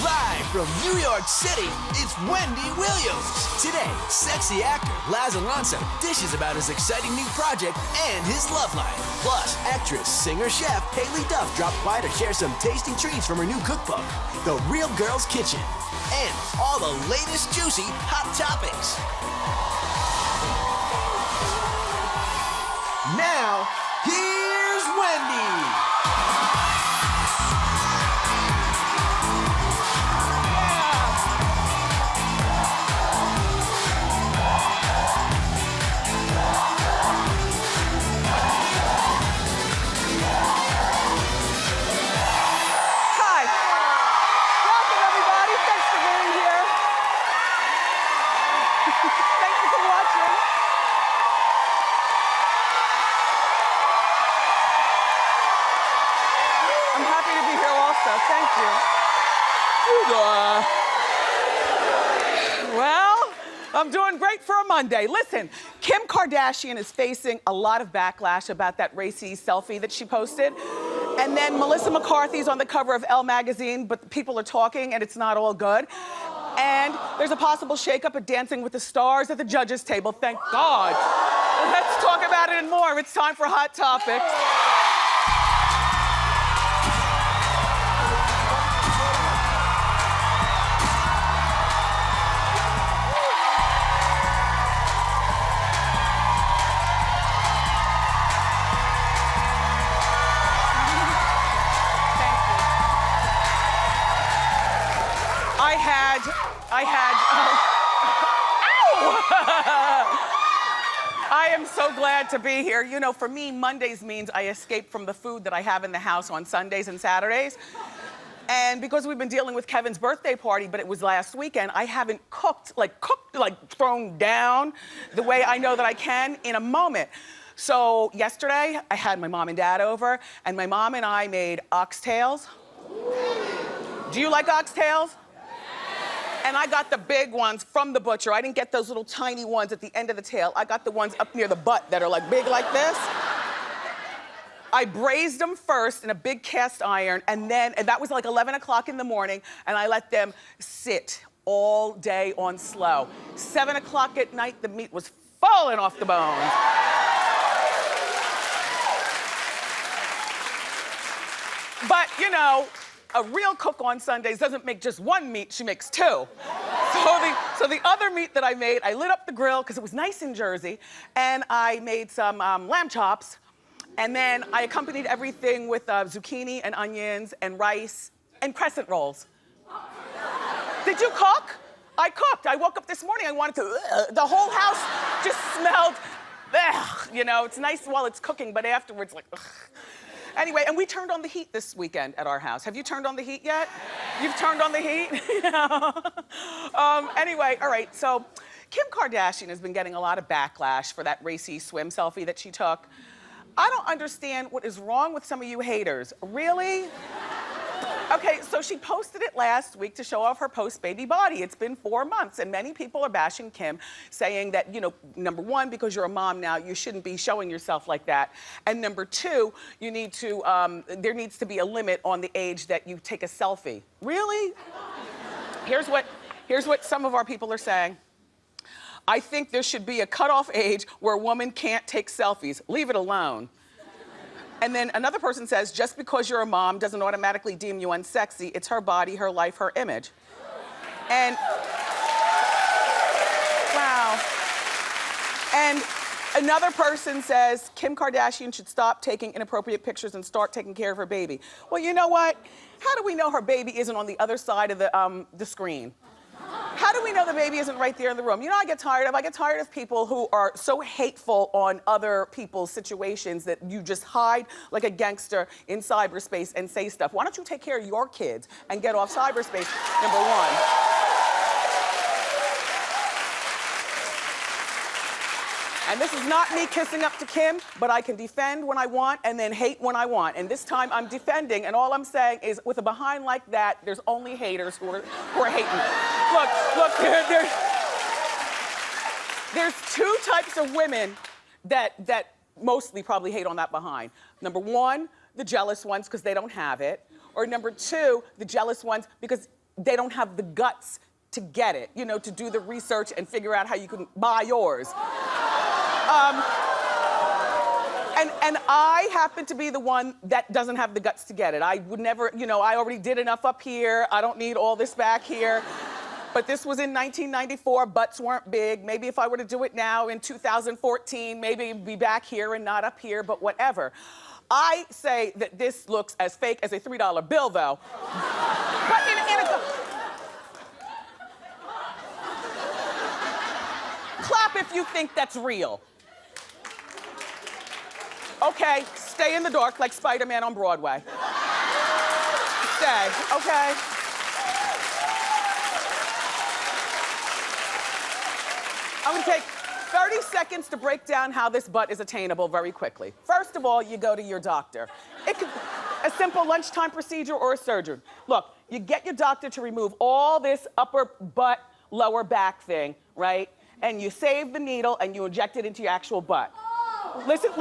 Live from New York City, it's Wendy Williams. Today, sexy actor Laz Alonso dishes about his exciting new project and his love life. Plus, actress, singer, chef Haley Duff dropped by to share some tasty treats from her new cookbook, The Real Girl's Kitchen. And all the latest juicy hot topics. Now, here's Wendy. Thank you. Well, I'm doing great for a Monday. Listen, Kim Kardashian is facing a lot of backlash about that racy selfie that she posted. And then Melissa McCarthy's on the cover of Elle magazine, but people are talking and it's not all good. And there's a possible shakeup at Dancing with the Stars at the judges' table, thank God. Let's talk about it and more. It's time for Hot Topics. I am so glad to be here. You know, for me, Mondays means I escape from the food that I have in the house on Sundays and Saturdays. And because we've been dealing with Kevin's birthday party, but it was last weekend, I haven't cooked, thrown down the way I know that I can in a moment. So yesterday, I had my mom and dad over, and my mom and I made oxtails. Do you like oxtails? And I got the big ones from the butcher. I didn't get those little tiny ones at the end of the tail. I got the ones up near the butt that are like big like this. I braised them first in a big cast iron, and that was like 11 o'clock in the morning, and I let them sit all day on slow. 7 o'clock at night, the meat was falling off the bones. But, you know, a real cook on Sundays doesn't make just one meat, she makes two. So the other meat that I made, I lit up the grill because it was nice in Jersey, and I made some lamb chops, and then I accompanied everything with zucchini and onions and rice and crescent rolls. Did you cook? I cooked. I woke up this morning, I wanted to, the whole house just smelled, you know, it's nice while it's cooking, but afterwards, like, ugh. Anyway, and we turned on the heat this weekend at our house. Have you turned on the heat yet? You've turned on the heat? Anyway, all right, so Kim Kardashian has been getting a lot of backlash for that racy swim selfie that she took. I don't understand what is wrong with some of you haters. Really? Okay, so she posted it last week to show off her post-baby body. It's been 4 months, and many people are bashing Kim, saying that, you know, number one, because you're a mom now, you shouldn't be showing yourself like that. And number two, you need to, there needs to be a limit on the age that you take a selfie. Really? Here's what some of our people are saying. I think there should be a cutoff age where a woman can't take selfies. Leave it alone. And then another person says, just because you're a mom doesn't automatically deem you unsexy. It's her body, her life, her image. And, wow. And another person says, Kim Kardashian should stop taking inappropriate pictures and start taking care of her baby. Well, you know what? How do we know her baby isn't on the other side of the screen? How do we know the baby isn't right there in the room? You know, I get tired of people who are so hateful on other people's situations that you just hide like a gangster in cyberspace and say stuff. Why don't you take care of your kids and get off cyberspace, number one. And this is not me kissing up to Kim, but I can defend when I want and then hate when I want. And this time I'm defending, and all I'm saying is with a behind like that, there's only haters who are hating. Look, there's two types of women that mostly probably hate on that behind. Number one, the jealous ones because they don't have it. Or number two, the jealous ones because they don't have the guts to get it, you know, to do the research and figure out how you can buy yours. And I happen to be the one that doesn't have the guts to get it. I would never, you know, I already did enough up here. I don't need all this back here. But this was in 1994, butts weren't big. Maybe if I were to do it now in 2014, maybe it'd be back here and not up here, but whatever. I say that this looks as fake as a $3 bill, though. But clap if you think that's real. Okay, stay in the dark like Spider-Man on Broadway. Stay, okay? I'm gonna take 30 seconds to break down how this butt is attainable very quickly. First of all, you go to your doctor. It could a simple lunchtime procedure or a surgery. Look, you get your doctor to remove all this upper butt, lower back thing, right? And you save the needle and you inject it into your actual butt. Listen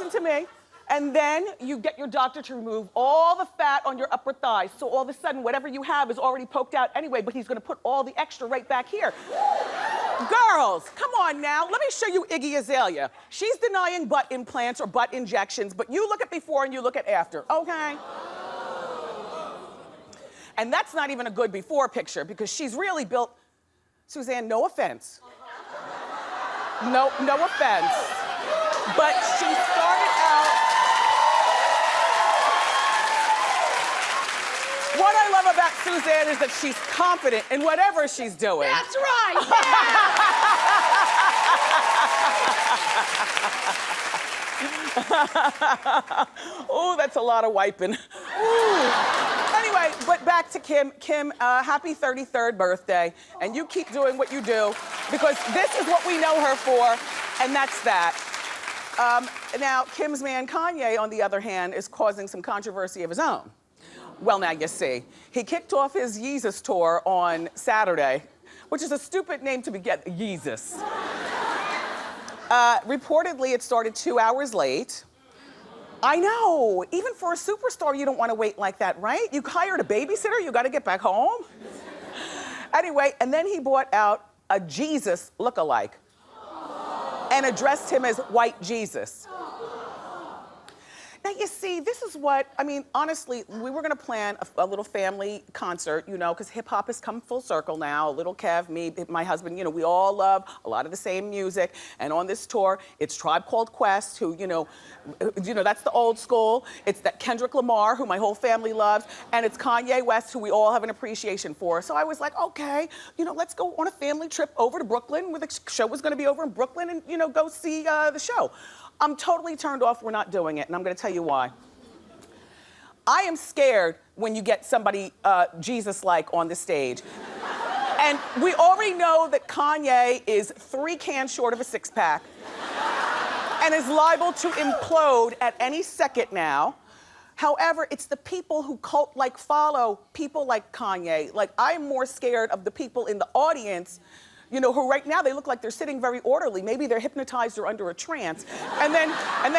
to me. And then you get your doctor to remove all the fat on your upper thighs. So all of a sudden, whatever you have is already poked out anyway, but he's gonna put all the extra right back here. Girls, come on now. Let me show you Iggy Azalea. She's denying butt implants or butt injections, but you look at before and you look at after, okay? And that's not even a good before picture because she's really built, Suzanne, no offense. No offense. But she started out. What I love about Suzanne is that she's confident in whatever she's doing. That's right. Yeah. Oh, that's a lot of wiping. Ooh. Anyway, but back to Kim. Kim, happy 33rd birthday. And you keep doing what you do because this is what we know her for, and that's that. Now, Kim's man Kanye, on the other hand, is causing some controversy of his own. Well, now you see. He kicked off his Yeezus tour on Saturday, which is a stupid name to begin, Yeezus. Reportedly, it started 2 hours late. I know, even for a superstar, you don't want to wait like that, right? You hired a babysitter, you got to get back home. Anyway, and then he brought out a Jesus look-alike and addressed him as White Jesus. Now, you see, this is what, I mean, honestly, we were gonna plan a little family concert, you know, because hip hop has come full circle now. Little Kev, me, my husband, you know, we all love a lot of the same music. And on this tour, it's Tribe Called Quest, who, you know, that's the old school. It's that Kendrick Lamar, who my whole family loves. And it's Kanye West, who we all have an appreciation for. So I was like, okay, you know, let's go on a family trip over to Brooklyn, where the show was gonna be over in Brooklyn, and, you know, go see the show. I'm totally turned off, we're not doing it, and I'm gonna tell you why. I am scared when you get somebody Jesus-like on the stage. And we already know that Kanye is 3 cans short of a 6-pack and is liable to implode at any second now. However, it's the people who cult-like follow people like Kanye. Like, I'm more scared of the people in the audience, you know, who right now they look like they're sitting very orderly. Maybe they're hypnotized or under a trance. And then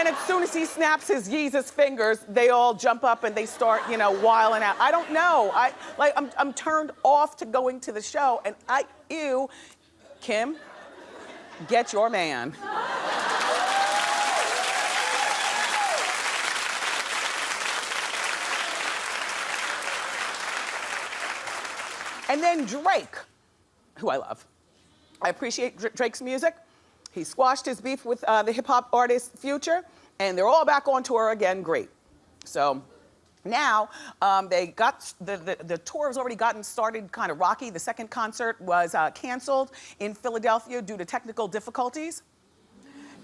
as soon as he snaps his Yeezus fingers, they all jump up and they start, you know, wiling out. I don't know. I'm turned off to going to the show, and ew, Kim, get your man. And then Drake, who I love. I appreciate Drake's music. He squashed his beef with the hip hop artist Future, and they're all back on tour again, great. So now they got, the tour has already gotten started kind of rocky. The second concert was canceled in Philadelphia due to technical difficulties.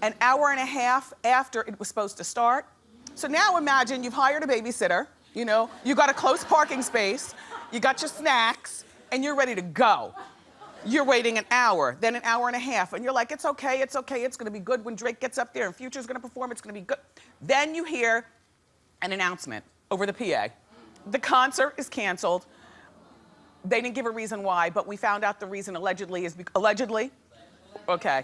An hour and a half after it was supposed to start. So now imagine you've hired a babysitter, you know, you got a close parking space, you got your snacks, and you're ready to go. You're waiting an hour, then an hour and a half, and you're like, it's okay, it's gonna be good when Drake gets up there and Future's gonna perform, it's gonna be good. Then you hear an announcement over the PA. The concert is canceled. They didn't give a reason why, but we found out the reason allegedly is, allegedly? Okay.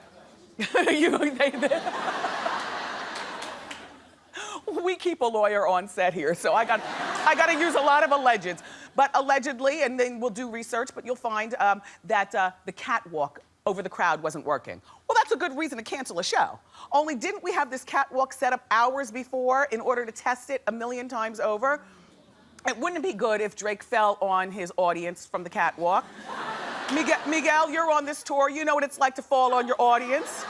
We keep a lawyer on set here, so I gotta use a lot of allegeds. But allegedly, and then we'll do research, but you'll find that the catwalk over the crowd wasn't working. Well, that's a good reason to cancel a show. Only didn't we have this catwalk set up hours before in order to test it 1,000,000 times over? It wouldn't be good if Drake fell on his audience from the catwalk. Miguel, you're on this tour. You know what it's like to fall on your audience.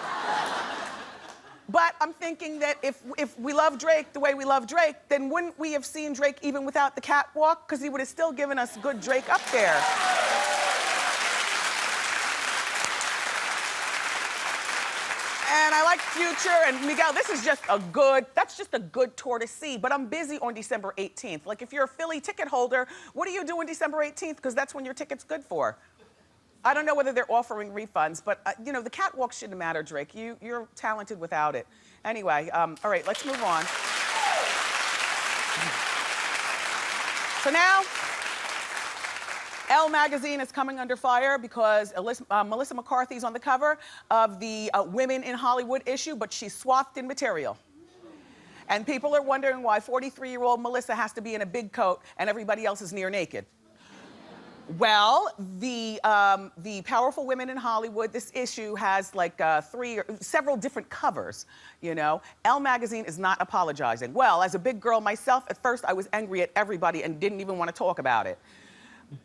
But I'm thinking that if we love Drake the way we love Drake, then wouldn't we have seen Drake even without the catwalk? Because he would have still given us good Drake up there. And I like Future and Miguel, that's just a good tour to see, but I'm busy on December 18th. Like if you're a Philly ticket holder, what do you do on December 18th? Because that's when your ticket's good for. I don't know whether they're offering refunds, but you know, the catwalk shouldn't matter, Drake. You're talented without it. Anyway, all right, let's move on. So now, Elle magazine is coming under fire because Melissa McCarthy's on the cover of the Women in Hollywood issue, but she's swathed in material. And people are wondering why 43-year-old Melissa has to be in a big coat and everybody else is near naked. Well, the powerful women in Hollywood, this issue has like several different covers, you know. Elle magazine is not apologizing. Well, as a big girl myself, at first I was angry at everybody and didn't even want to talk about it.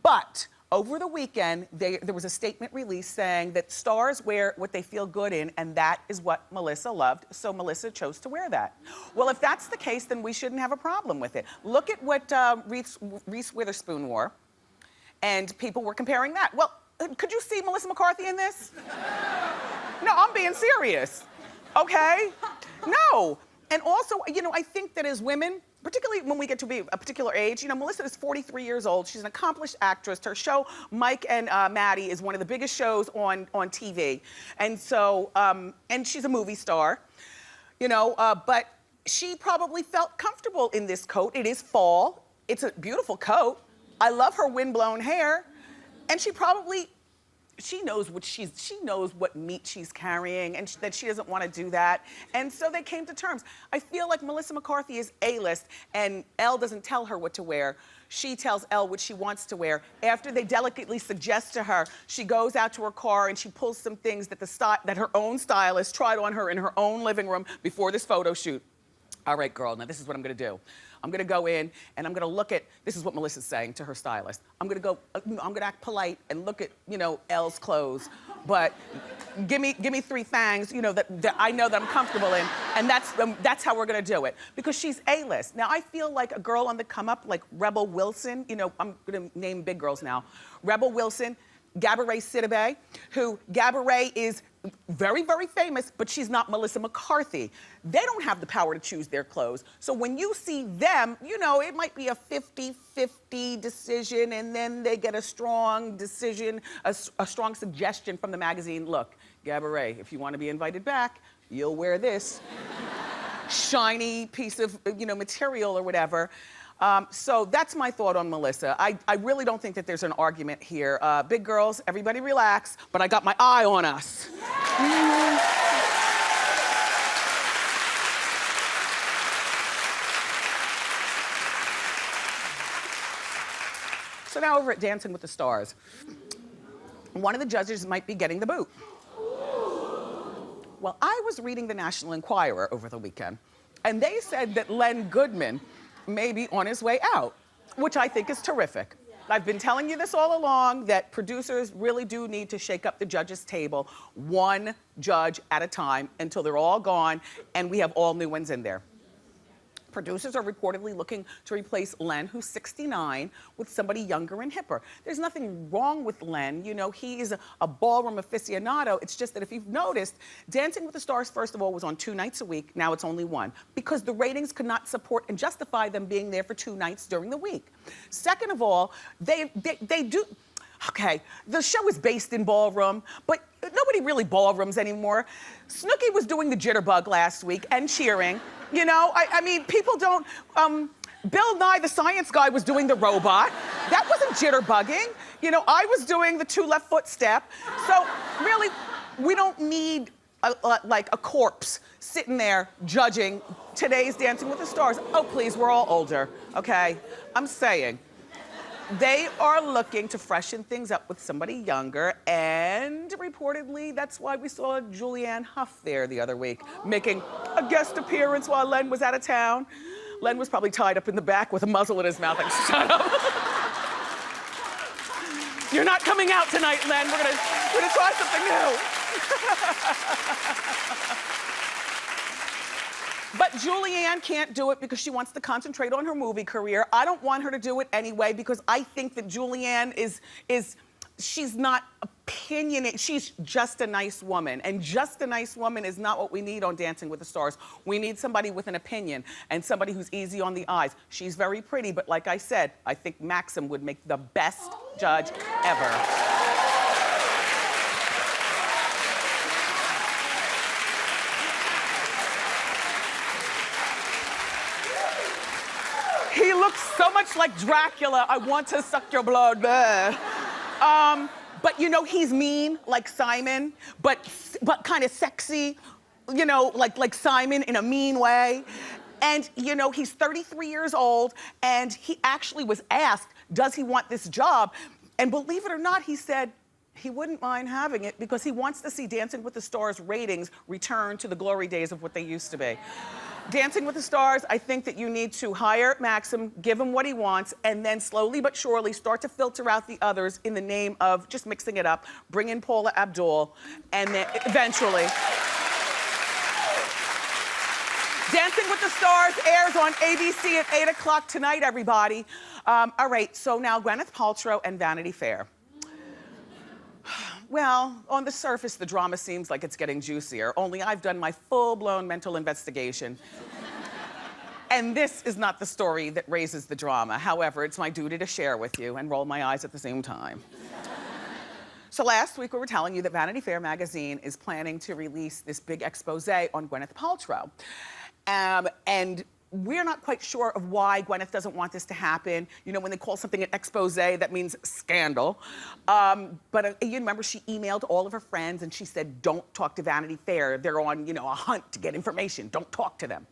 But over the weekend, there was a statement released saying that stars wear what they feel good in, and that is what Melissa loved, so Melissa chose to wear that. Well, if that's the case, then we shouldn't have a problem with it. Look at what Reese Witherspoon wore, and people were comparing that. Well, could you see Melissa McCarthy in this? No, I'm being serious, okay? No. And also, you know, I think that as women, particularly when we get to be a particular age, you know, Melissa is 43 years old. She's an accomplished actress. Her show, Mike and Maddie, is one of the biggest shows on TV. And so, and she's a movie star, you know, but she probably felt comfortable in this coat. It is fall. It's a beautiful coat. I love her windblown hair. And she knows what meat she's carrying and that she doesn't want to do that. And so they came to terms. I feel like Melissa McCarthy is A-list and Elle doesn't tell her what to wear. She tells Elle what she wants to wear. After they delicately suggest to her, she goes out to her car and she pulls some things that her own stylist tried on her in her own living room before this photo shoot. All right, girl, now this is what I'm gonna do. I'm gonna go in and I'm gonna look at, this is what Melissa's saying to her stylist. I'm gonna act polite and look at, you know, Elle's clothes, but give me 3 things, you know, that I know that I'm comfortable in, and that's how we're gonna do it. Because she's A-list. Now I feel like a girl on the come up, like Rebel Wilson, you know, I'm gonna name big girls now. Rebel Wilson, Gabourey Sidibe, who Gabourey is very, very famous, but she's not Melissa McCarthy. They don't have the power to choose their clothes. So when you see them, you know, it might be a 50-50 decision, and then they get a strong decision, a strong suggestion from the magazine. Look, Gabourey, if you want to be invited back, you'll wear this shiny piece of, you know, material or whatever. So that's my thought on Melissa. I really don't think that there's an argument here. Big girls, everybody relax, but I got my eye on us. So now over at Dancing with the Stars, one of the judges might be getting the boot. Well, I was reading the National Enquirer over the weekend, and they said that Len Goodman may be on his way out, which I think is terrific. I've been telling you this all along, that producers really do need to shake up the judges' table, one judge at a time, until they're all gone and we have all new ones in there. Producers are reportedly looking to replace Len, who's 69, with somebody younger and hipper. There's nothing wrong with Len. You know, he is a ballroom aficionado. It's just that if you've noticed, Dancing with the Stars, first of all, was on 2 nights a week. Now it's only 1, because the ratings could not support and justify them being there for 2 nights during the week. Second of all, they do, okay, the show is based in ballroom, but nobody really ballrooms anymore. Snooki was doing the jitterbug last week and cheering. You know, I mean, people don't, Bill Nye, the science guy, was doing the robot. That wasn't jitterbugging. You know, I was doing the 2 left foot step. So really, we don't need like a corpse sitting there judging today's Dancing with the Stars. Oh, please, we're all older, okay? I'm saying. They are looking to freshen things up with somebody younger, and reportedly, that's why we saw Julianne Hough there the other week, making a guest appearance while Len was out of town. Len was probably tied up in the back with a muzzle in his mouth, like, shut up. You're not coming out tonight, Len. We're gonna try something new. But Julianne can't do it because she wants to concentrate on her movie career. I don't want her to do it anyway because I think that Julianne she's not opinionated. She's just a nice woman. And just a nice woman is not what we need on Dancing with the Stars. We need somebody with an opinion and somebody who's easy on the eyes. She's very pretty, but like I said, I think Maxim would make the best judge ever. He looks so much like Dracula. I want to suck your blood. But you know, he's mean like Simon, but kind of sexy, you know, like Simon in a mean way. And you know, he's 33 years old, and he actually was asked, does he want this job? And believe it or not, he said he wouldn't mind having it because he wants to see Dancing with the Stars ratings return to the glory days of what they used to be. Dancing with the Stars, I think that you need to hire Maxim, give him what he wants, and then slowly but surely start to filter out the others in the name of just mixing it up. Bring in Paula Abdul, and then eventually. Dancing with the Stars airs on ABC at 8 o'clock tonight, everybody. All right, so now Gwyneth Paltrow and Vanity Fair. Well, on the surface, the drama seems like it's getting juicier, only I've done my full-blown mental investigation. And this is not the story that raises the drama. However, it's my duty to share with you and roll my eyes at the same time. So last week, we were telling you that Vanity Fair magazine is planning to release this big expose on Gwyneth Paltrow. And we're not quite sure of why Gwyneth doesn't want this to happen. You know, when they call something an expose, that means scandal. But you remember she emailed all of her friends and she said, don't talk to Vanity Fair. They're on, you know, a hunt to get information. Don't talk to them.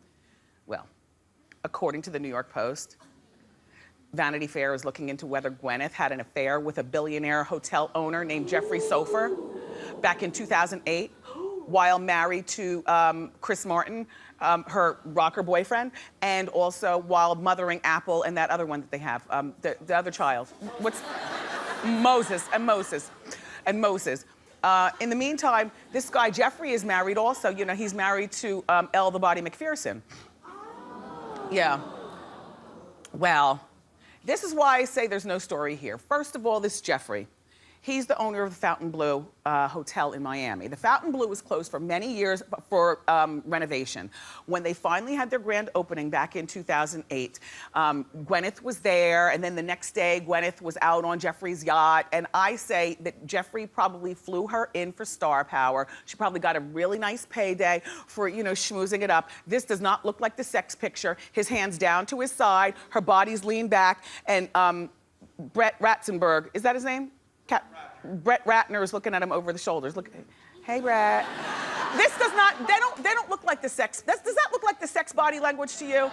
Well, according to the New York Post, Vanity Fair is looking into whether Gwyneth had an affair with a billionaire hotel owner named Jeffrey Sofer back in 2008 while married to Chris Martin, her rocker boyfriend, and also while mothering Apple and that other one that they have, the other child. What's Moses. In the meantime, this guy Jeffrey is married also. You know, he's married to Elle the Body McPherson. Yeah. Well, this is why I say there's no story here. First of all, this Jeffrey. He's the owner of the Fontainebleau Hotel in Miami. The Fontainebleau was closed for many years for renovation. When they finally had their grand opening back in 2008, Gwyneth was there, and then the next day, Gwyneth was out on Jeffrey's yacht, and I say that Jeffrey probably flew her in for star power. She probably got a really nice payday for, you know, schmoozing it up. This does not look like the sex picture. His hands down to his side, her body's leaned back, and Brett Ratzenberg, is that his name? Brett Ratner is looking at him over the shoulders. Look, hey, Brett. This does not, they don't look like the sex, does that look like the sex body language to you?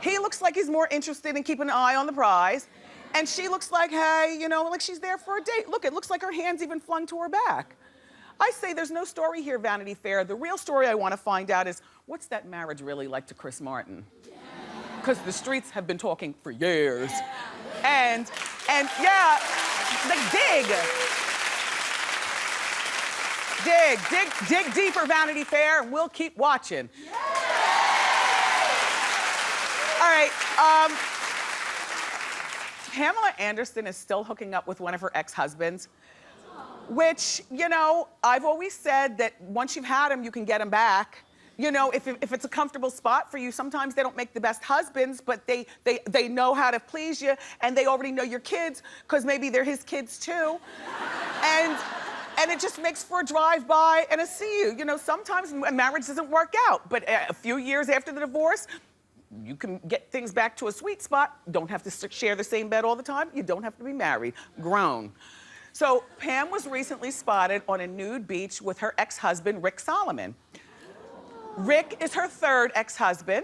He looks like he's more interested in keeping an eye on the prize. And she looks like, hey, you know, like she's there for a date. Look, it looks like her hand's even flung to her back. I say there's no story here, Vanity Fair. The real story I want to find out is, what's that marriage really like to Chris Martin? Because the streets have been talking for years. And yeah, like dig deeper, Vanity Fair, and we'll keep watching. All right, Pamela Anderson is still hooking up with one of her ex-husbands, which, you know, I've always said that once you've had him, you can get him back. You know, if it's a comfortable spot for you, sometimes they don't make the best husbands, but they know how to please you, and they already know your kids, because maybe they're his kids too. And it just makes for a drive-by and a see you. You know, sometimes a marriage doesn't work out, but a few years after the divorce, you can get things back to a sweet spot. Don't have to share the same bed all the time. You don't have to be married, grown. So Pam was recently spotted on a nude beach with her ex-husband, Rick Solomon. Rick is her third ex-husband.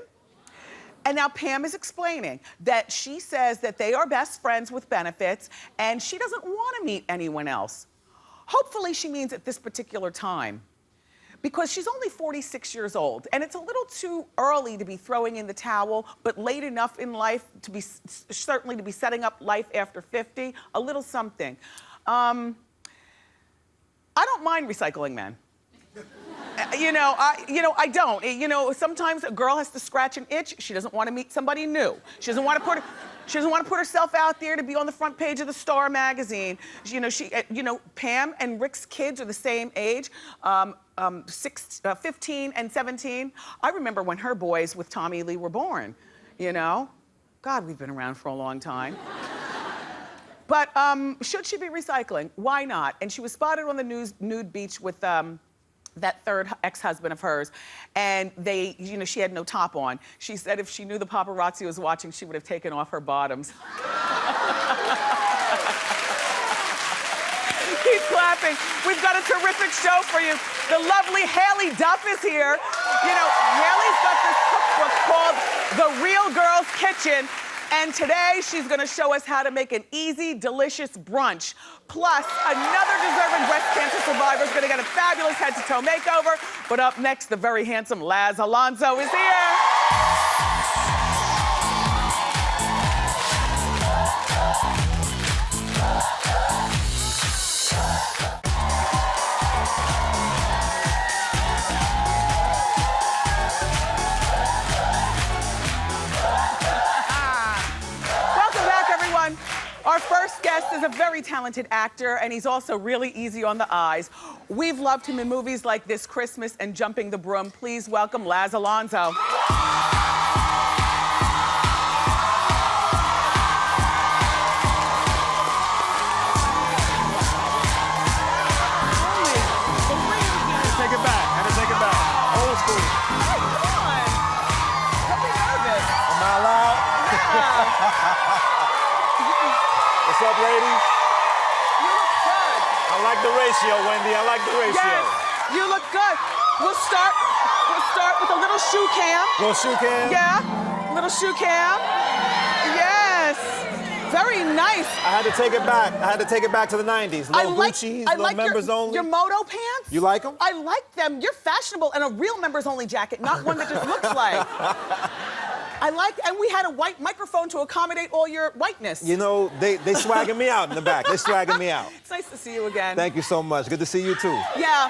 And now Pam is explaining that she says that they are best friends with benefits and she doesn't want to meet anyone else. Hopefully she means at this particular time, because she's only 46 years old and it's a little too early to be throwing in the towel, but late enough in life to be certainly to be setting up life after 50, a little something. I don't mind recycling men. I don't. Sometimes a girl has to scratch an itch. She doesn't want to meet somebody new. She doesn't want to put herself out there to be on the front page of the Star magazine. Pam and Rick's kids are the same age, 15 and 17. I remember when her boys with Tommy Lee were born. God, we've been around for a long time. But should she be recycling? Why not? And she was spotted on the nude beach with that third ex-husband of hers, and she had no top on. She said if she knew the paparazzi was watching, she would have taken off her bottoms. Keep clapping. We've got a terrific show for you. The lovely Haley Duff is here. Haley's got this cookbook called The Real Girl's Kitchen, and today she's gonna show us how to make an easy, delicious brunch. Plus, another deserving breast cancer survivor is gonna get a fabulous head-to-toe makeover. But up next, the very handsome Laz Alonso is here. Our first guest is a very talented actor, and he's also really easy on the eyes. We've loved him in movies like This Christmas and Jumping the Broom. Please welcome Laz Alonso. Take it back. Had to take it back. Old school. Hey, come on. Don't be nervous. Am I allowed? Yeah. What's up, ladies? You look good. I like the ratio, Wendy. I like the ratio. Yes, you look good. We'll start with a little shoe cam. Little shoe cam? Yeah, little shoe cam. Yes, very nice. I had to take it back. I had to take it back to the 90s. Little Gucci's, little members only. Your moto pants. You like them? I like them. You're fashionable and a real members only jacket, not one that just looks like. And we had a white microphone to accommodate all your whiteness. They swagging me out in the back. They swagging me out. It's nice to see you again. Thank you so much. Good to see you, too. Yeah,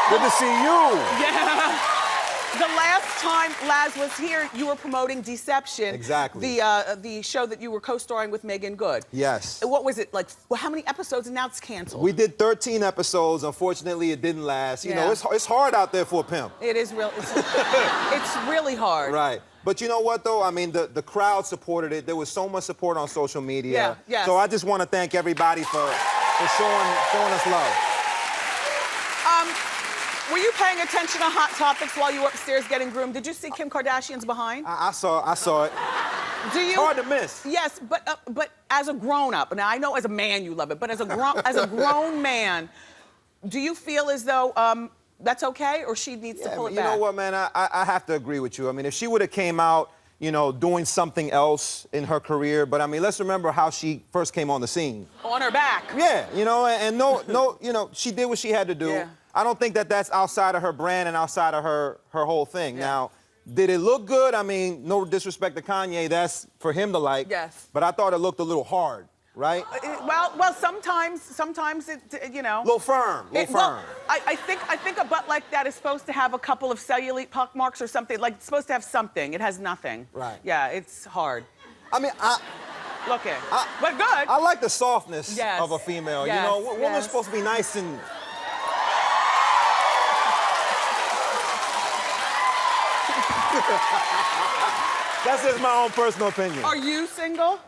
Good to see you. Yeah. The last time Laz was here, you were promoting Deception. Exactly. The show that you were co-starring with Megan Good. Yes. What was it, like, how many episodes, and now it's canceled? We did 13 episodes. Unfortunately, it didn't last. It's hard out there for a pimp. It is real. It's really hard. Right. But you know what, though? I mean, the crowd supported it. There was so much support on social media. Yeah, yes. So I just want to thank everybody for showing us love. Were you paying attention to Hot Topics while you were upstairs getting groomed? Did you see Kim Kardashian's behind? I saw it. Do you? It's hard to miss. Yes, but as a grown-up, now I know as a man you love it, but as a grown man, do you feel as though that's okay, or she needs to pull it back? You know what, man? I have to agree with you. I mean, if she would have came out, doing something else in her career, but I mean, let's remember how she first came on the scene. On her back. Yeah, and no, she did what she had to do. Yeah. I don't think that's outside of her brand and outside of her whole thing. Yeah. Now, did it look good? I mean, no disrespect to Kanye, that's for him to like. Yes. But I thought it looked a little hard, right? Well, sometimes it, A little firm. Well, I think a butt like that is supposed to have a couple of cellulite pockmarks or something. Like, it's supposed to have something. It has nothing. Right. Yeah, it's hard. I mean, But good. I like the softness Yes. of a female. Yes. Woman's Yes. supposed to be nice and... That's just my own personal opinion. Are you single?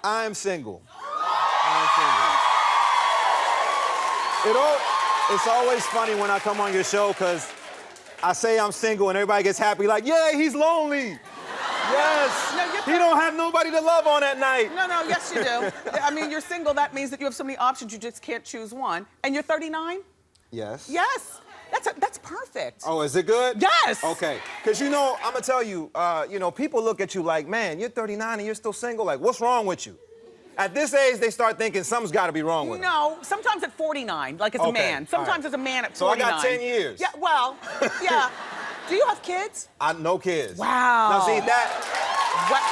I am single. It's always funny when I come on your show because I say I'm single and everybody gets happy like, yeah, he's lonely. Yes. No, he don't have nobody to love on at night. No, yes you do. I mean, you're single, that means that you have so many options, you just can't choose one. And you're 39? Yes. Yes. That's perfect. Oh, is it good? Yes. Okay. Because, I'm going to tell you, people look at you like, man, you're 39 and you're still single. Like, what's wrong with you? At this age, they start thinking something's got to be wrong with them. No, sometimes at 49, like as a man. Sometimes as a man at 49. So I got 10 years. Yeah, well, yeah. Do you have kids? No kids. Wow. Now, see,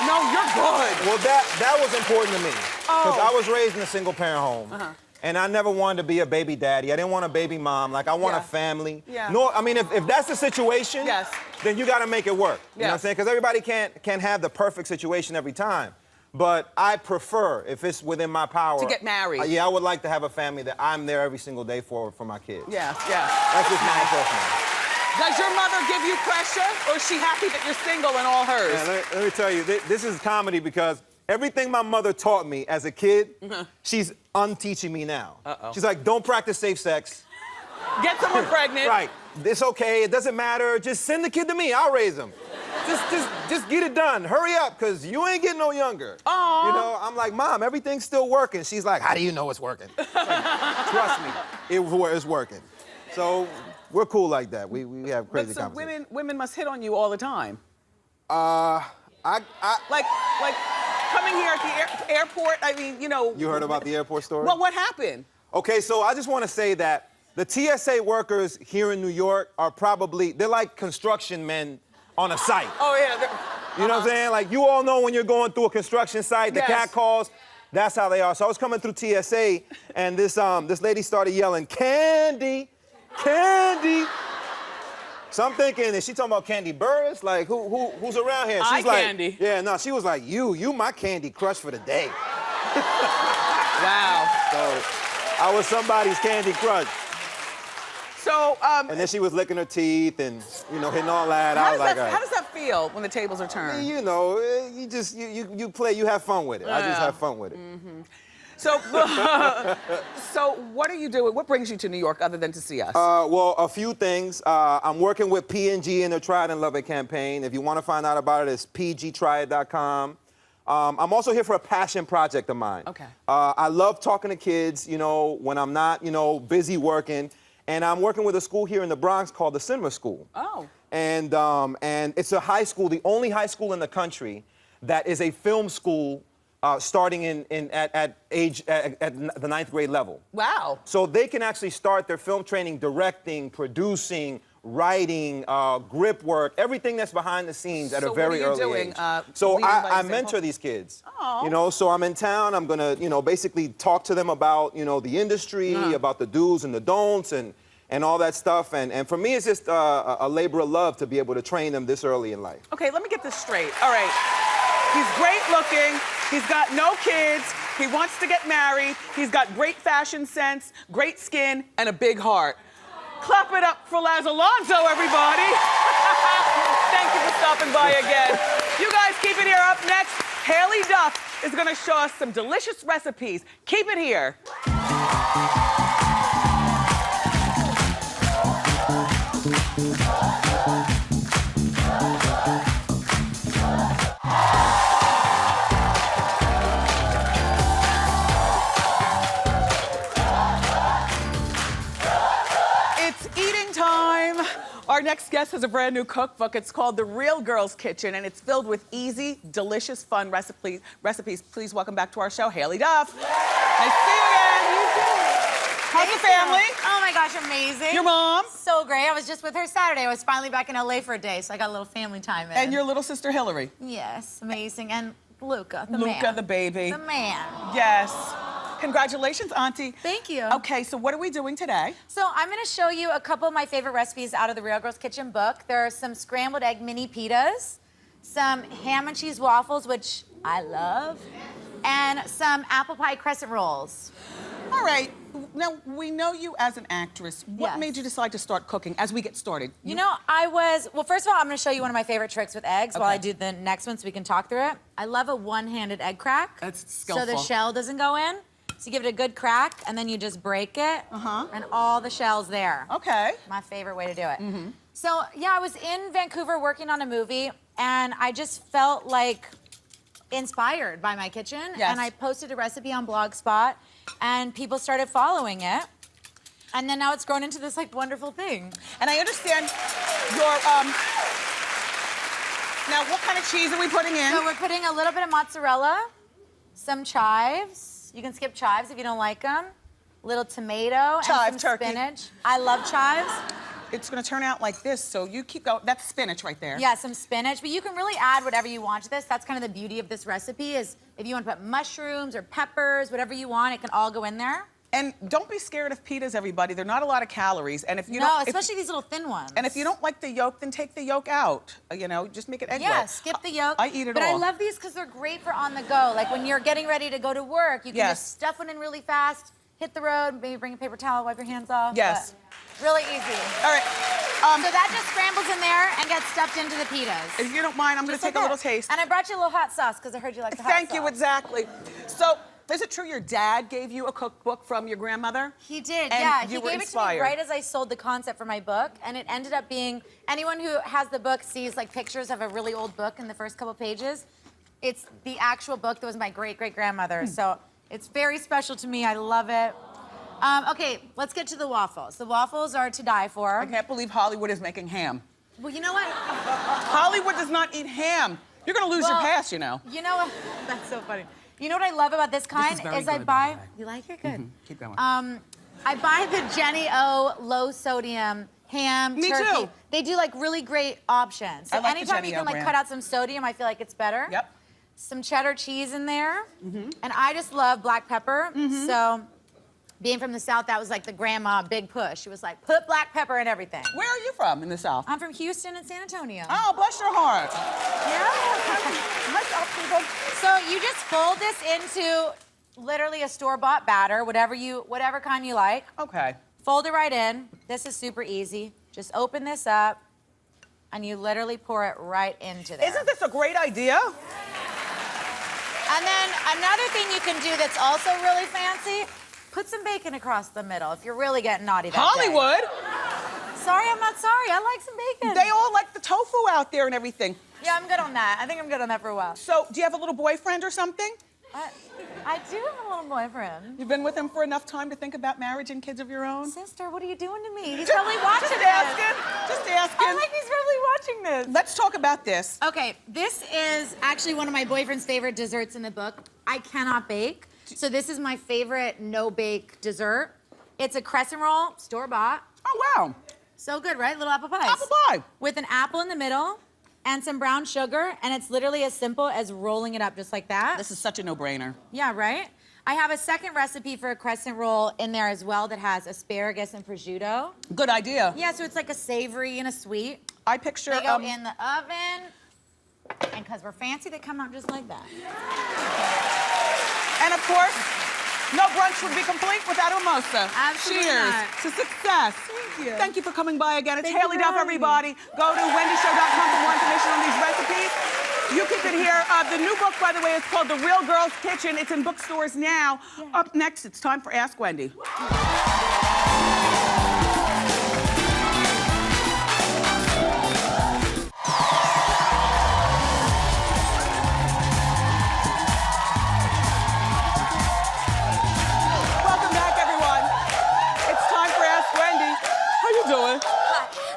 No, you're good. Well, that was important to me. Because I was raised in a single-parent home. And I never wanted to be a baby daddy. I didn't want a baby mom. Like, I want a family. Yeah. No, I mean, if that's the situation, then you got to make it work. You know what I'm saying? Because everybody can't have the perfect situation every time. But I prefer, if it's within my power... To get married. Yeah, I would like to have a family that I'm there every single day for my kids. Yeah. That's just my personal. Does your mother give you pressure, or is she happy that you're single and all hers? Yeah, let me tell you, this is comedy because everything my mother taught me as a kid, she's unteaching me now. She's like, don't practice safe sex. Get someone pregnant. Right. It's okay. It doesn't matter. Just send the kid to me. I'll raise him. Just get it done. Hurry up, because you ain't getting no younger. Aww. I'm like, Mom, everything's still working. She's like, how do you know it's working? Like, trust me, it's working. So we're cool like that. We have crazy conversations. Women must hit on you all the time. I Like coming here at the airport, I mean, You heard about the airport story? Well, what happened? Okay, so I just want to say that the TSA workers here in New York are they're like construction men on a site. Oh, yeah. You know what I'm saying? Like, you all know when you're going through a construction site, the cat calls, that's how they are. So I was coming through TSA, and this lady started yelling, Candy, Candy. So I'm thinking, is she talking about Candy Burris? Like, who's around here? She's like, Candy. Yeah, no, she was like, you my Candy Crush for the day. Wow. So I was somebody's Candy Crush. So, and then she was licking her teeth and, hitting all that. How does that feel when the tables are turned? You play, you have fun with it. I just have fun with it. So, so what are you doing? What brings you to New York other than to see us? Well, a few things. I'm working with P&G in their Try It and Love It campaign. If you want to find out about it, it's pgtryit.com. I'm also here for a passion project of mine. Okay. I love talking to kids, when I'm not, busy working. And I'm working with a school here in the Bronx called the Cinema School. Oh. And it's a high school, the only high school in the country that is a film school starting at the 9th grade level. Wow. So they can actually start their film training directing, producing, writing, grip work, everything that's behind the scenes at a very early age. So I mentor these kids. Oh. So I'm in town. I'm gonna, basically talk to them about, the industry, about the do's and the don'ts, and all that stuff. And for me, it's just a labor of love to be able to train them this early in life. Okay, let me get this straight. All right. He's great looking. He's got no kids. He wants to get married. He's got great fashion sense, great skin, and a big heart. Clap it up for Laz Alonso, everybody. Thank you for stopping by again. You guys keep it here. Up next, Haley Duff is gonna show us some delicious recipes. Keep it here. Our next guest has a brand new cookbook. It's called The Real Girl's Kitchen, and it's filled with easy, delicious, fun recipes. Please welcome back to our show, Haley Duff. Nice to see you again. How's the family? Oh my gosh, amazing. Your mom? So great. I was just with her Saturday. I was finally back in LA for a day, so I got a little family time in. And your little sister, Hillary? Yes, amazing. And Luca, the man. Luca, the baby. The man. Yes. Congratulations, Auntie. Thank you. Okay, so what are we doing today? So I'm gonna show you a couple of my favorite recipes out of the Real Girl's Kitchen book. There are some scrambled egg mini pitas, some ham and cheese waffles, which I love, and some apple pie crescent rolls. All right, now we know you as an actress. What Yes. made you decide to start cooking as we get started? You know, well, first of all, I'm gonna show you one of my favorite tricks with eggs while I do the next one so we can talk through it. I love a one-handed egg crack. That's skillful. So the shell doesn't go in. So you give it a good crack, and then you just break it, and all the shell's there. Okay. My favorite way to do it. So, yeah, I was in Vancouver working on a movie, and I just felt like inspired by my kitchen. Yes. And I posted a recipe on Blogspot, and people started following it. And then now it's grown into this like wonderful thing. And I understand your, now what kind of cheese are we putting in? So we're putting a little bit of mozzarella, some chives. You can skip chives if you don't like them. Little tomato Chive, and some turkey. spinach. I love chives. It's gonna turn out like this, so you keep going. That's spinach right there. Yeah, some spinach, but you can really add whatever you want to this. That's kind of the beauty of this recipe is if you want to put mushrooms or peppers, whatever you want, it can all go in there. And don't be scared of pitas, everybody. They're not a lot of calories. And if you No, don't, especially these little thin ones. and if you don't like the yolk, then take the yolk out. You know, just make it egg Yeah, white. skip the yolk. I eat it but all. I love these because they're great for on the go. Like when you're getting ready to go to work, you can Yes. just stuff one in really fast, hit the road, maybe bring a paper towel, wipe your hands off. Yes. But really easy. All right. So that just scrambles in there and gets stuffed into the pitas. If you don't mind, I'm gonna Just take like a little that. taste. And I brought you a little hot sauce because I heard you like the hot Thank sauce. you, exactly. So, is it true your dad gave you a cookbook from your grandmother? He did, And yeah. you He were gave inspired. it to me right as I sold the concept for my book, and it ended up being, anyone who has the book sees like pictures of a really old book in the first couple pages. It's the actual book that was my great-great-grandmother, so it's very special to me. I love it. Okay, let's get to the waffles. The waffles are to die for. I can't believe Hollywood is making ham. Well, you know what? Hollywood does not eat ham. You're gonna lose your Well, pass, you know. You know what? That's so funny. You know what I love about this kind very is I good, buy. by the way. You like it? Good. Keep going. I buy the Jenny O low sodium ham, Me turkey. too. They do like really great options. So I like the anytime Jenny you O can like brand. cut out some sodium, I feel like it's better. Yep. Some cheddar cheese in there. And I just love black pepper. So being from the South, that was like the grandma big push. She was like, put black pepper in everything. Where are you from in the South? I'm from Houston and San Antonio. Oh, bless your heart. Yeah. Hi, South people. So you just fold this into literally a store-bought batter, whatever kind you like. Okay. Fold it right in. This is super easy. Just open this up, and you literally pour it right into there. Isn't this a great idea? And then another thing you can do that's also really fancy, put some bacon across the middle if you're really getting naughty that day. Hollywood? Sorry, I'm not sorry. I like some bacon. They all like the tofu out there and everything. Yeah, I'm good on that. I think I'm good on that for a while. So, do you have a little boyfriend or something? I do have a little boyfriend. You've been with him for enough time to think about marriage and kids of your own? Sister, what are you doing to me? He's probably watching Just this. asking. Just asking. I'm like, he's probably watching this. Let's talk about this. Okay, this is actually one of my boyfriend's favorite desserts in the book. I cannot bake, so this is my favorite no-bake dessert. It's a crescent roll, store-bought. Oh, wow. So good, right? Little apple pies. Apple pie. With an apple in the middle and some brown sugar, and it's literally as simple as rolling it up just like that. This is such a no-brainer. Yeah, right? I have a second recipe for a crescent roll in there as well that has asparagus and prosciutto. Good idea. Yeah, so it's like a savory and a sweet. I picture... They go in the oven, and because we're fancy, they come out just like that. And of course, no brunch would be complete without a mimosa. Absolutely Cheers not. to success. Thank you. Thank you for coming by again. It's Thank you Haley for Duff, having me. everybody. Go to wendyshow.com for more information on these recipes. You keep it here. The new book, by the way, is called The Real Girl's Kitchen. It's in bookstores now. Yeah. Up next, it's time for Ask Wendy. Welcome back, everyone. It's time for Ask Wendy. How you doing?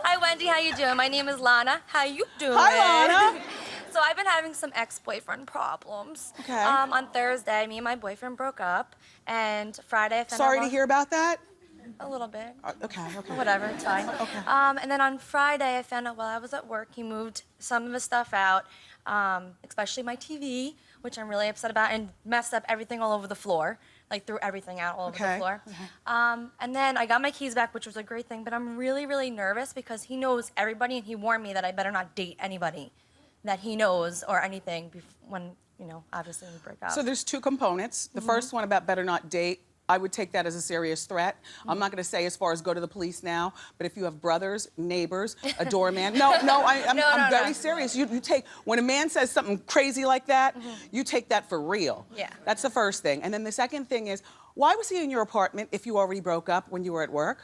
Hi, Wendy. How you doing? My name is Lana. How you doing? Hi, Lana. So I've been having some ex-boyfriend problems. Okay. On Thursday, me and my boyfriend broke up, and Friday I found Sorry out to hear about that. a little bit. Okay. Whatever, it's fine. Okay. And then on Friday, I found out while I was at work, he moved some of his stuff out, especially my TV, which I'm really upset about, and messed up everything all over the floor. Like threw everything out all over the floor. And then I got my keys back, which was a great thing, but I'm really, really nervous because he knows everybody, and he warned me that I better not date anybody that he knows or anything when, you know, obviously we break up. So there's two components. The first one about better not date, I would take that as a serious threat. I'm not gonna say as far as go to the police now, but if you have brothers, neighbors, a doorman, I'm very serious. You take, when a man says something crazy like that, you take that for real. Yeah. That's the first thing. And then the second thing is, why was he in your apartment if you already broke up when you were at work?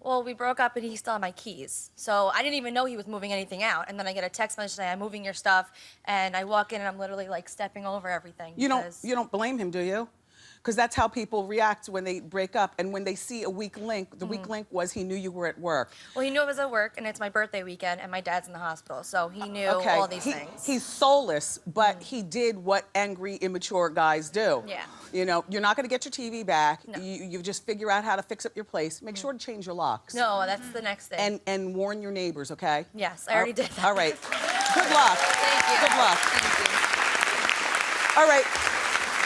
Well, we broke up and he still had my keys. So I didn't even know he was moving anything out. And then I get a text message saying, I'm moving your stuff. And I walk in and I'm literally like stepping over everything. You don't blame him, do you? because that's how people react when they break up. And when they see a weak link, the weak link was he knew you were at work. Well, he knew it was at work, and it's my birthday weekend, and my dad's in the hospital, so he knew all these things. He's soulless, but he did what angry, immature guys do. Yeah. You know, you're not gonna get your TV back. No. You just figure out how to fix up your place. Make sure to change your locks. No, that's the next thing. And warn your neighbors, okay? Yes, I already did that. All right. Good luck. Thank you. Good luck. Thank you. All right.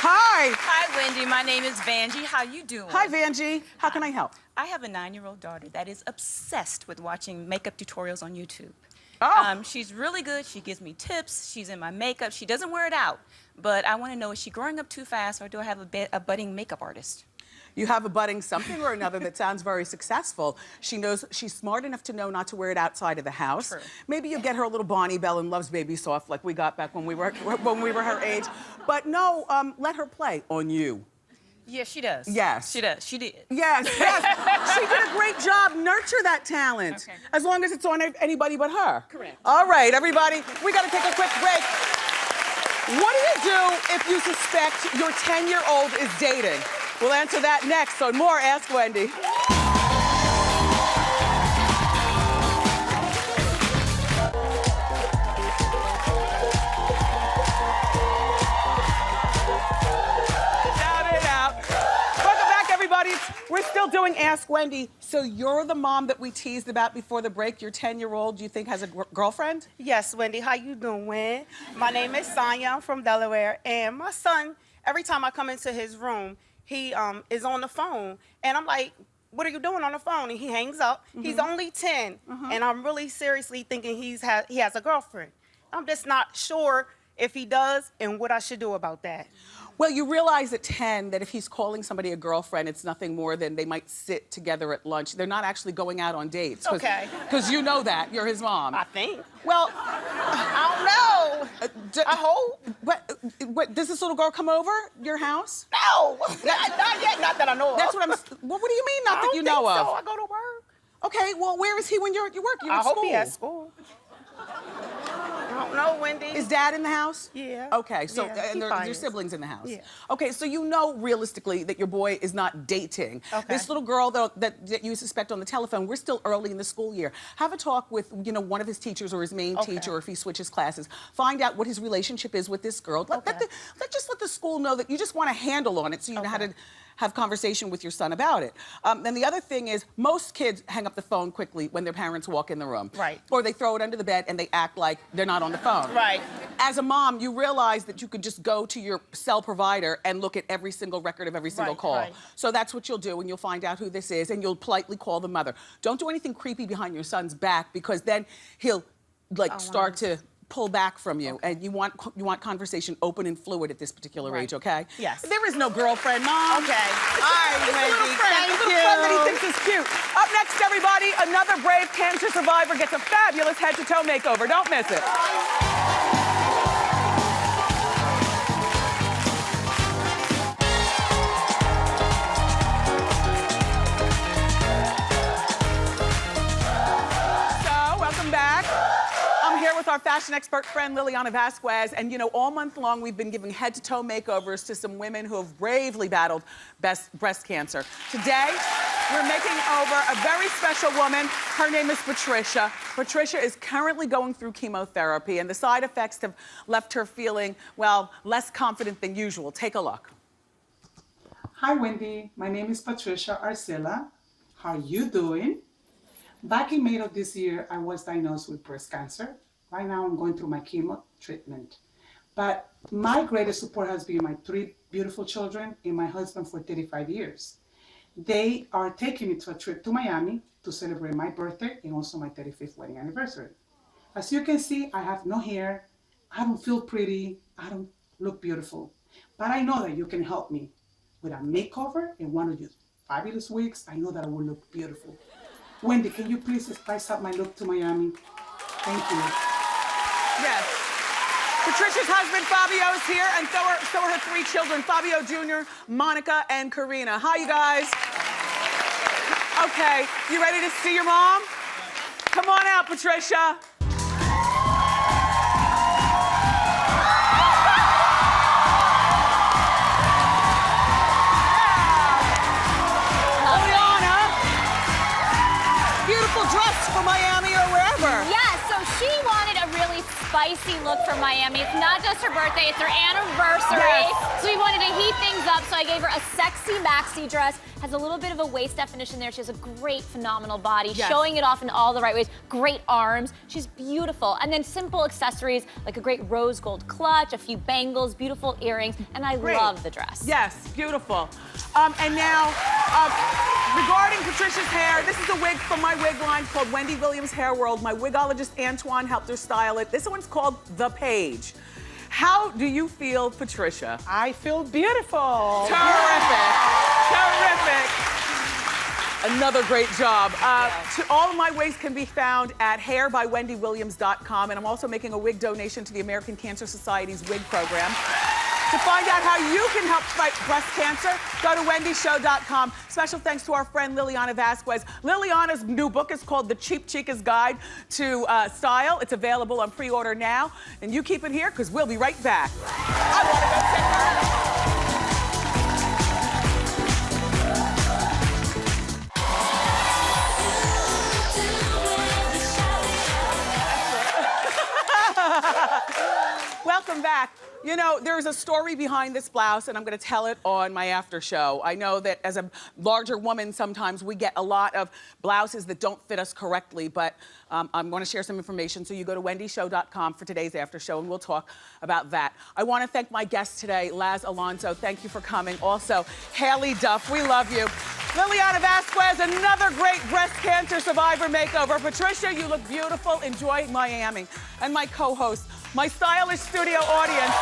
Hi. Hi, Wendy. My name is Vanjie. How you doing? Hi, Vanjie. How can I help? I have a 9-year-old daughter that is obsessed with watching makeup tutorials on YouTube. Oh. She's really good. She gives me tips. She's in my makeup. She doesn't wear it out. But I want to know, is she growing up too fast, or do I have a budding makeup artist? You have a budding something or another that sounds very successful. She knows, she's smart enough to know not to wear it outside of the house. True. Maybe you'll get her a little Bonnie Bell and Loves Baby Soft like we got back when we were her age. But no, let her play on you. Yes, she does. Yes. She does. She did. Yes, yes. She did a great job. Nurture that talent. Okay. As long as it's on anybody but her. Correct. All right, everybody, we got to take a quick break. What do you do if you suspect your 10-year-old is dating? We'll answer that next on more Ask Wendy. Shout it out. Welcome back, everybody. We're still doing Ask Wendy. So you're the mom that we teased about before the break. Your 10-year-old, do you think, has a girlfriend? Yes, Wendy, how you doing? My name is Sonia, I'm from Delaware, and my son, every time I come into his room, he is on the phone, and I'm like, what are you doing on the phone? And he hangs up. He's only 10, and I'm really seriously thinking he has a girlfriend. I'm just not sure if he does and what I should do about that. Well, you realize at 10 that if he's calling somebody a girlfriend, it's nothing more than they might sit together at lunch. They're not actually going out on dates. Okay. Because you know that. You're his mom. I think. Well, I don't know. I hope. What, does this little girl come over your house? No, not yet, not that I know of. That's what I'm, well, what do you mean, not that you know I of? don't think so. I go to work. Okay, well, where is he when you're at your work? You're I at hope school. he at school. I don't know, Wendy. Is Dad in the house? Yeah. Okay, so Yeah, he your fine. siblings in the house. Yeah. Okay, so you know realistically that your boy is not dating. Okay. This little girl though that you suspect on the telephone, we're still early in the school year. Have a talk with, you know, one of his teachers or his main teacher, or if he switches classes. Find out what his relationship is with this girl. Let the school know that you just want a handle on it, so you know how to have conversation with your son about it. And the other thing is, most kids hang up the phone quickly when their parents walk in the room. Right. Or they throw it under the bed and they act like they're not on the phone. Right. As a mom, you realize that you could just go to your cell provider and look at every single record of every single call. Right. So that's what you'll do, and you'll find out who this is, and you'll politely call the mother. Don't do anything creepy behind your son's back, because then he'll start to pull back from you, and you want conversation open and fluid at this particular age, okay? Yes. There is no girlfriend, Mom. Okay. All right, It's a little Wendy. friend, Thank a little you. friend that he thinks is cute. Up next, everybody, another brave cancer survivor gets a fabulous head-to-toe makeover. Don't miss it. So, welcome back. I'm here with our fashion expert friend, Liliana Vasquez, and you know, all month long we've been giving head-to-toe makeovers to some women who have bravely battled breast cancer. Today, we're making over a very special woman. Her name is Patricia. Patricia is currently going through chemotherapy, and the side effects have left her feeling, well, less confident than usual. Take a look. Hi, Wendy. My name is Patricia Arcilla. How you doing? Back in May of this year, I was diagnosed with breast cancer. Right now, I'm going through my chemo treatment. But my greatest support has been my 3 beautiful children and my husband for 35 years. They are taking me to a trip to Miami to celebrate my birthday and also my 35th wedding anniversary. As you can see, I have no hair. I don't feel pretty. I don't look beautiful. But I know that you can help me with a makeover in one of your fabulous weeks. I know that I will look beautiful. Wendy, can you please spice up my look to Miami? Thank you. Yes. Patricia's husband, Fabio, is here, and so are her 3 children, Fabio Jr., Monica, and Karina. Hi, you guys. Okay, you ready to see your mom? Come on out, Patricia. spicy look for Miami. It's not just her birthday, it's her anniversary. Yes. So we wanted to heat things up, so I gave her a sexy maxi dress. Has a little bit of a waist definition there. She has a great, phenomenal body, Yes. showing it off in all the right ways. Great arms. She's beautiful. And then simple accessories, like a great rose gold clutch, a few bangles, beautiful earrings, and I love the dress. Yes, beautiful. And now, regarding Patricia's hair, this is a wig from my wig line called Wendy Williams Hair World. My wigologist Antoine helped her style it. This one's called The Page. How do you feel, Patricia? I feel beautiful. Terrific. Terrific. Another great job. All of my wigs can be found at hairbywendywilliams.com, and I'm also making a wig donation to the American Cancer Society's wig program. To find out how you can help fight breast cancer, go to wendyshow.com. Special thanks to our friend Liliana Vasquez. Liliana's new book is called The Cheap Chica's Guide to Style. It's available on pre-order now. And you keep it here, because we'll be right back. I want to go check her out. Welcome back. You know, there's a story behind this blouse, and I'm gonna tell it on my after show. I know that as a larger woman, sometimes we get a lot of blouses that don't fit us correctly, but I'm gonna share some information. So you go to wendyshow.com for today's after show, and we'll talk about that. I wanna thank my guest today, Laz Alonso. Thank you for coming. Also, Haley Duff, we love you. Liliana Vasquez, another great breast cancer survivor makeover. Patricia, you look beautiful. Enjoy Miami. And my co-host, my stylish studio audience,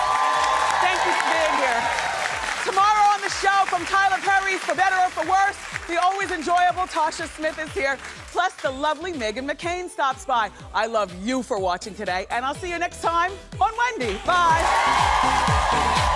thank you for being here. Tomorrow on the show, from Tyler Perry's For Better or For Worse, the always enjoyable Tasha Smith is here. Plus, the lovely Meghan McCain stops by. I love you for watching today, and I'll see you next time on Wendy. Bye.